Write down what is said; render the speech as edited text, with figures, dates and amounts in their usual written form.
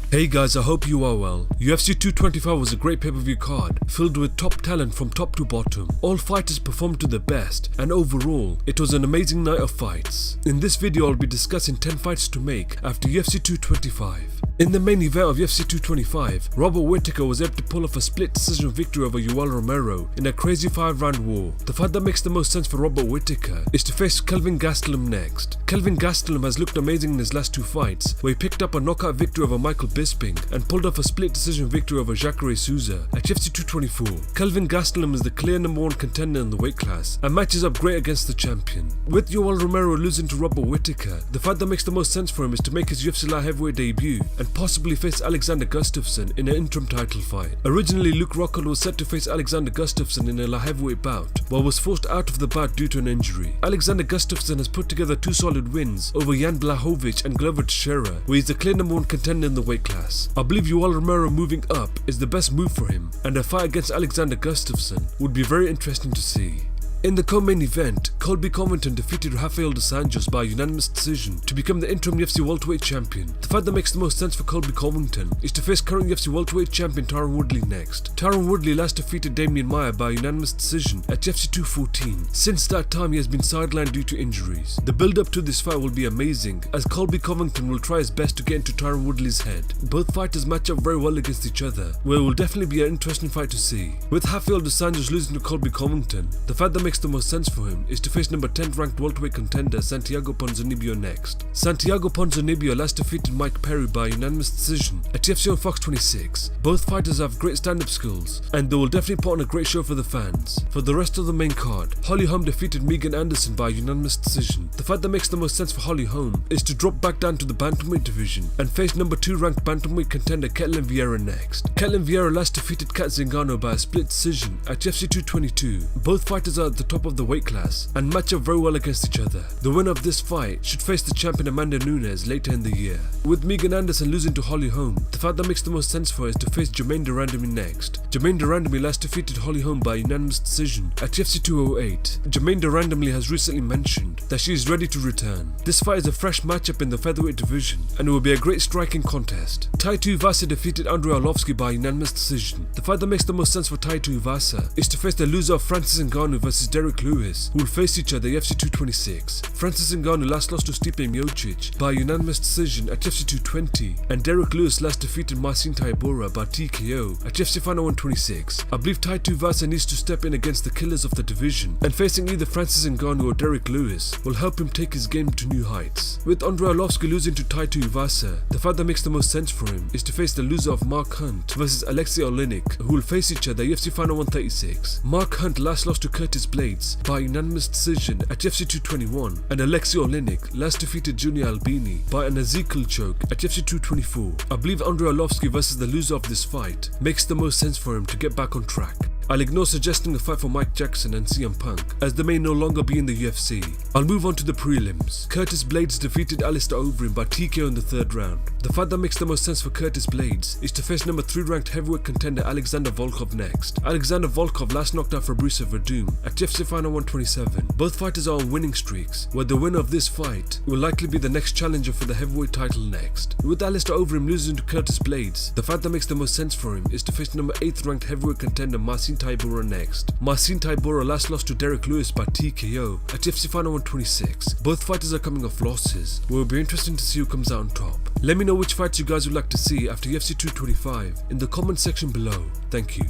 Hey guys, I hope you are well. UFC 225 was a great pay-per-view card, filled with top talent from top to bottom. All fighters performed to their best, and overall, it was an amazing night of fights. In this video, I'll be discussing 10 fights to make after UFC 225. In the main event of UFC 225, Robert Whittaker was able to pull off a split decision victory over Romero in a crazy 5-round war. The fight that makes the most sense for Robert Whittaker is to face Kelvin Gastelum next. Kelvin Gastelum has looked amazing in his last 2 fights, where he picked up a knockout victory over Michael Bisping and pulled off a split decision victory over Jacare Souza at UFC 224. Kelvin Gastelum is the clear #1 contender in the weight class and matches up great against the champion. With Romero losing to Robert Whittaker, the fight that makes the most sense for him is to make his UFC light heavyweight debut and possibly face Alexander Gustafsson in an interim title fight. Originally, Luke Rockhold was set to face Alexander Gustafsson in a light heavyweight bout, but was forced out of the bout due to an injury. Alexander Gustafsson has put together 2 solid wins over Jan Blachowicz and Glover Teixeira, where he's the clear #1 contender in the weight class. I believe Romero moving up is the best move for him, and a fight against Alexander Gustafsson would be very interesting to see. In the co-main event, Colby Covington defeated Rafael dos Anjos by unanimous decision to become the interim UFC welterweight champion. The fight that makes the most sense for Colby Covington is to face current UFC welterweight champion Tyron Woodley next. Tyron Woodley last defeated Damian Maia by unanimous decision at UFC 214. Since that time, he has been sidelined due to injuries. The build-up to this fight will be amazing, as Colby Covington will try his best to get into Tyron Woodley's head. Both fighters match up very well against each other, where it will definitely be an interesting fight to see. With Rafael dos Anjos losing to Colby Covington, the fight that makes the most sense for him is to face number 10 ranked welterweight contender Santiago Ponzinibbio next. Santiago Ponzinibbio last defeated Mike Perry by unanimous decision at UFC on Fox 26. Both fighters have great stand-up skills, and they will definitely put on a great show for the fans. For the rest of the main card, Holly Holm defeated Megan Anderson by unanimous decision. The fight that makes the most sense for Holly Holm is to drop back down to the bantamweight division and face number 2 ranked bantamweight contender Ketlen Vieira next. Ketlen Vieira last defeated Kat Zingano by a split decision at UFC 222. Both fighters are at the top of the weight class and match up very well against each other. The winner of this fight should face the champion Amanda Nunes later in the year. With Megan Anderson losing to Holly Holm, the fight that makes the most sense for her is to face Jermaine Durandamy next. Jermaine Durandamy last defeated Holly Holm by unanimous decision at UFC 208. Jermaine Durandamy has recently mentioned that she is ready to return. This fight is a fresh matchup in the featherweight division, and it will be a great striking contest. Tai Tuivasa defeated Andrei Arlovski by unanimous decision. The fight that makes the most sense for Tai Tuivasa is to face the loser of Francis Ngannou versus Derek Lewis, who will face each other at UFC 226. Francis Ngannou last lost to Stipe Miocic by unanimous decision at UFC 220, and Derek Lewis last defeated Marcin Tybura by TKO at UFC Final 126. I believe Tai Tuivasa needs to step in against the killers of the division, and facing either Francis Ngannou or Derek Lewis will help him take his game to new heights. With Andrei Arlovski losing to Tai Tuivasa, the fight that makes the most sense for him is to face the loser of Mark Hunt versus Alexei Oleinik, who will face each other at UFC Final 136. Mark Hunt last lost to Curtis Blades by unanimous decision at UFC 221, and Alexei Oleinik last defeated Junior Albini by an Ezekiel choke at UFC 224. I believe Andrei Arlovski versus the loser of this fight makes the most sense for him to get back on track. I'll ignore suggesting a fight for Mike Jackson and CM Punk, as they may no longer be in the UFC. I'll move on to the prelims. Curtis Blades defeated Alistair Overeem by TKO in the 3rd round. The fight that makes the most sense for Curtis Blades is to face number 3 ranked heavyweight contender Alexander Volkov next. Alexander Volkov last knocked out Fabrice Verdum at UFC Final 127. Both fighters are on winning streaks, where the winner of this fight will likely be the next challenger for the heavyweight title next. With Alistair Overeem losing to Curtis Blades, the fight that makes the most sense for him is to face number 8th ranked heavyweight contender Marcin Tybura next. Marcin Tybura last lost to Derek Lewis by TKO at UFC Final 126. Both fighters are coming off losses, where it will be interesting to see who comes out on top. Let me know which fights you guys would like to see after UFC 225 in the comment section below. Thank you.